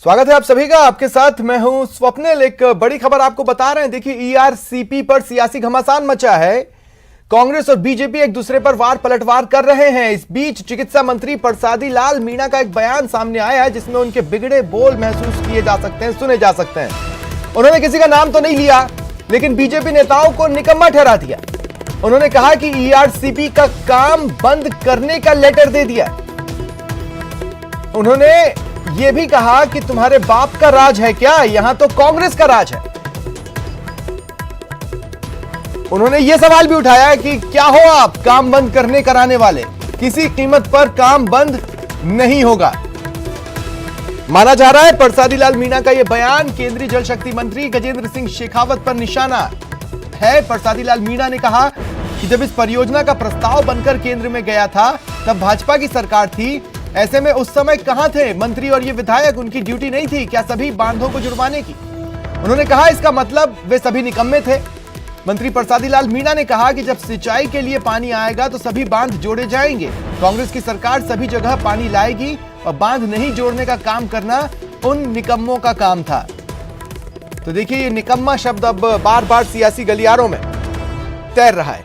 स्वागत है आप सभी का। आपके साथ मैं हूं स्वप्निल। एक बड़ी खबर आपको बता रहे हैं। देखिए, ईआरसीपी पर सियासी घमासान मचा है। कांग्रेस और बीजेपी एक दूसरे पर वार पलटवार कर रहे हैं। इस बीच चिकित्सा मंत्री परसादी लाल मीणा का एक बयान सामने आया है जिसमें उनके बिगड़े बोल महसूस किए जा सकते हैं, सुने जा सकते हैं। उन्होंने किसी का नाम तो नहीं लिया, लेकिन बीजेपी नेताओं को निकम्मा ठहरा दिया। उन्होंने कहा कि ईआरसीपी का काम बंद करने का लेटर दे दिया। उन्होंने यह भी कहा कि तुम्हारे बाप का राज है क्या, यहां तो कांग्रेस का राज है। उन्होंने यह सवाल भी उठाया कि क्या हो आप काम बंद करने कराने वाले, किसी कीमत पर काम बंद नहीं होगा। माना जा रहा है परसादी लाल मीणा का यह बयान केंद्रीय जल शक्ति मंत्री गजेंद्र सिंह शेखावत पर निशाना है। परसादी लाल मीणा ने कहा कि जब इस परियोजना का प्रस्ताव बनकर केंद्र में गया था तब भाजपा की सरकार थी। ऐसे में उस समय कहां थे मंत्री और ये विधायक, उनकी ड्यूटी नहीं थी क्या सभी बांधों को जुड़वाने की। उन्होंने कहा इसका मतलब वे सभी निकम्मे थे। मंत्री परसादी लाल मीणा ने कहा कि जब सिंचाई के लिए पानी आएगा तो सभी बांध जोड़े जाएंगे। कांग्रेस की सरकार सभी जगह पानी लाएगी और बांध नहीं जोड़ने का काम करना उन निकम्मों का काम था। तो देखिए, ये निकम्मा शब्द अब बार बार सियासी गलियारों में तैर रहा है।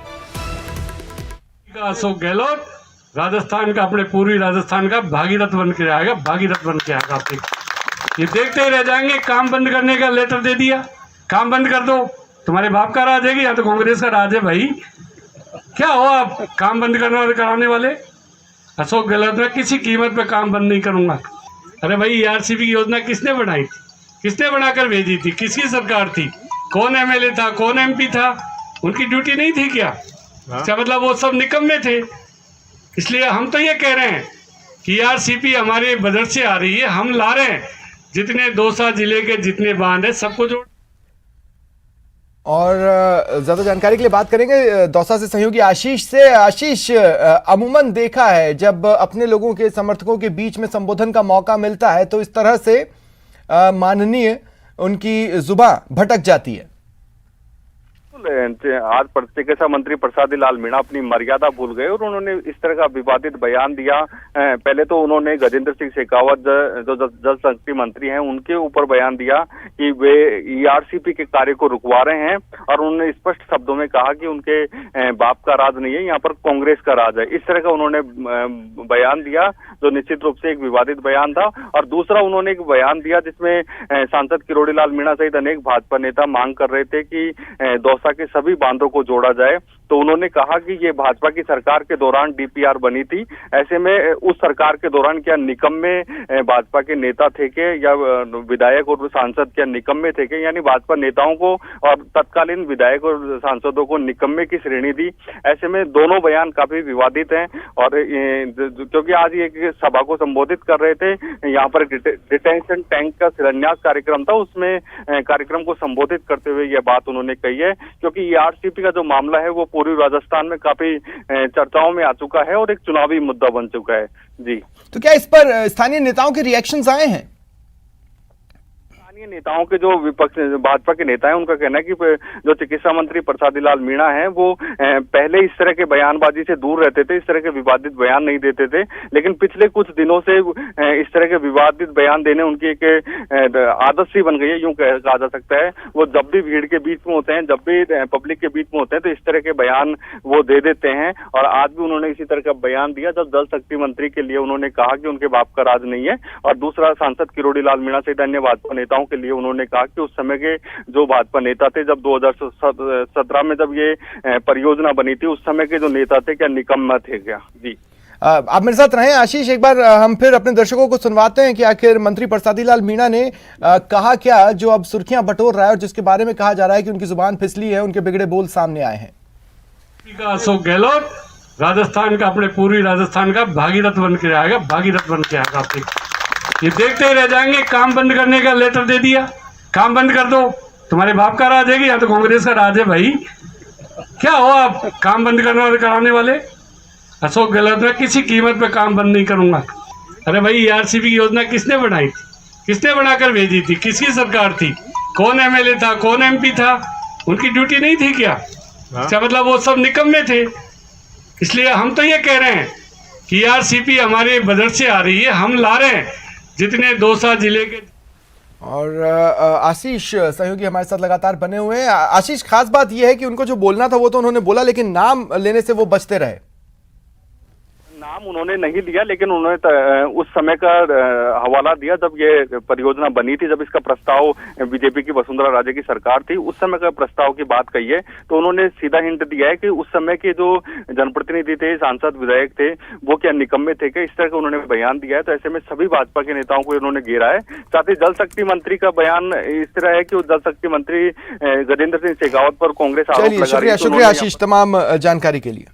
अशोक गहलोत राजस्थान का, अपने पूर्वी राजस्थान का भागीरथ बन के आएगा, भागीरथ बन के आएगा। आप ये देखते ही रह जाएंगे। काम बंद करने का लेटर दे दिया, काम बंद कर दो, तुम्हारे बाप का राज है कि या तो कांग्रेस का राज है। भाई क्या हो आप काम बंद करने कराने वाले। अशोक गहलोत, मैं किसी कीमत पे काम बंद नहीं करूंगा। अरे भाई, ईआरसीपी की योजना किसने बनाई थी, किसने बनाकर भेजी थी, किसकी सरकार थी, कौन एमएलए था, कौन एमपी था, उनकी ड्यूटी नहीं थी क्या? क्या मतलब वो सब निकम्मे थे। इसलिए हम तो ये कह रहे हैं कि ईआरसीपी हमारे बजट से आ रही है, हम ला रहे हैं जितने दौसा जिले के जितने बांध है सबको जोड़। और ज्यादा जानकारी के लिए बात करेंगे दौसा से सहयोगी आशीष से। आशीष, अमूमन देखा है जब अपने लोगों के समर्थकों के बीच में संबोधन का मौका मिलता है तो इस तरह से माननीय उनकी जुबान भटक जाती है। आज चिकित्सा मंत्री परसादी लाल मीणा अपनी मर्यादा भूल गए और उन्होंने इस तरह का विवादित बयान दिया। पहले तो उन्होंने गजेंद्र सिंह शेखावत जो जल शक्ति मंत्री हैं उनके ऊपर बयान दिया कि वे ईआरसीपी के कार्य को रुकवा रहे हैं और उन्होंने स्पष्ट शब्दों में कहा कि उनके बाप का राज नहीं है, यहाँ पर कांग्रेस का राज है। इस तरह का उन्होंने बयान दिया जो निश्चित रूप से एक विवादित बयान था। और दूसरा, उन्होंने एक बयान दिया जिसमें सांसद किरोड़ी लाल मीणा सहित अनेक भाजपा नेता मांग कर रहे थे कि दौसा के सभी बांधों को जोड़ा जाए। तो उन्होंने कहा कि ये भाजपा की सरकार के दौरान डीपीआर बनी थी, ऐसे में उस सरकार के दौरान क्या निकम्मे भाजपा के नेता थे के या विधायक और सांसद क्या निकम्मे थे के, यानी भाजपा नेताओं को और तत्कालीन विधायक और सांसदों को निकम्मे की श्रेणी दी। ऐसे में दोनों बयान काफी विवादित हैं। और क्योंकि आज ये सभा को संबोधित कर रहे थे, यहाँ पर डिटेंशन टैंक का शिलान्यास कार्यक्रम था, उसमें कार्यक्रम को संबोधित करते हुए यह बात उन्होंने कही है। क्योंकि ईआरसीपी का जो मामला है वो पूर्वी राजस्थान में काफी चर्चाओं में आ चुका है और एक चुनावी मुद्दा बन चुका है। जी, तो क्या इस पर स्थानीय नेताओं के रिएक्शंस आए हैं? नेताओं के जो विपक्ष भाजपा के नेता हैं उनका कहना है कि जो चिकित्सा मंत्री परसादी लाल मीणा हैं वो पहले इस तरह के बयानबाजी से दूर रहते थे, इस तरह के विवादित बयान नहीं देते थे, लेकिन पिछले कुछ दिनों से इस तरह के विवादित बयान देने उनकी एक आदत सी बन गई है, यूं कहा जा सकता है। वो जब भी भीड़ के बीच में होते हैं, जब भी पब्लिक के बीच में होते हैं तो इस तरह के बयान वो दे देते हैं। और आज भी उन्होंने इसी तरह का बयान दिया जब जल शक्ति मंत्री के लिए उन्होंने कहा कि उनके बाप का राज नहीं है। और दूसरा, सांसद किरोड़ी लाल मीणा सहित अन्य भाजपा नेताओं के लिए उन्होंने कहा कि उस समय के जो भाजपा नेता थे, जब 2017 में जब ये परियोजना बनी थी, उस समय के जो नेता थे क्या निकम्मा थे क्या। जी, आप मेरे साथ रहें आशीष। एक बार हम फिर अपने दर्शकों को सुनवाते हैं कि आखिर मंत्री परसादी लाल मीणा ने कहा क्या जो अब सुर्खियां बटोर रहा है और जिसके बारे में कहा जा रहा है कि उनकी जुबान फिसली है, उनके बिगड़े बोल सामने आए हैं। अशोक गहलोत राजस्थान का, अपने पूर्वी राजस्थान का भागीरथ बन के आएगा, भागीरथ बन के आएगा। आप ये देखते ही रह जाएंगे। काम बंद करने का लेटर दे दिया, काम बंद कर दो, तुम्हारे बाप का राज है कि या तो कांग्रेस का राज है। भाई क्या हो आप काम बंद करने कराने वाले। अशोक गहलोत, मैं किसी कीमत पे काम बंद नहीं करूंगा। अरे भाई, ईआरसीपी की योजना किसने बनाई थी, किसने बनाकर भेजी थी, किसकी सरकार थी, कौन एमएलए था, कौन एमपी था, उनकी ड्यूटी नहीं थी क्या? क्या मतलब वो सब निकम्मे थे। इसलिए हम तो ये कह रहे हैं कि ईआरसीपी हमारे बजट से आ रही है, हम ला रहे हैं जितने दौसा जिले के और आशीष सहयोगी हमारे साथ लगातार बने हुए हैं। आशीष, खास बात यह है कि उनको जो बोलना था वो तो उन्होंने बोला, लेकिन नाम लेने से वो बचते रहे। नाम उन्होंने नहीं लिया, लेकिन उन्होंने उस समय का हवाला दिया जब ये परियोजना बनी थी, जब इसका प्रस्ताव बीजेपी की वसुंधरा राजे की सरकार थी, उस समय का प्रस्ताव की बात कही है। तो उन्होंने सीधा हिंट दिया है कि उस समय के जो जनप्रतिनिधि थे, सांसद विधायक थे, वो क्या निकम्मे थे क्या, इस तरह का उन्होंने बयान दिया है। तो ऐसे में सभी भाजपा के नेताओं को उन्होंने घेरा है। साथ ही जल शक्ति मंत्री का बयान इस तरह है कि वो जल शक्ति मंत्री गजेंद्र सिंह शेखावत पर कांग्रेस आरोप लगा रही है। शुक्रिया आशीष तमाम जानकारी के लिए।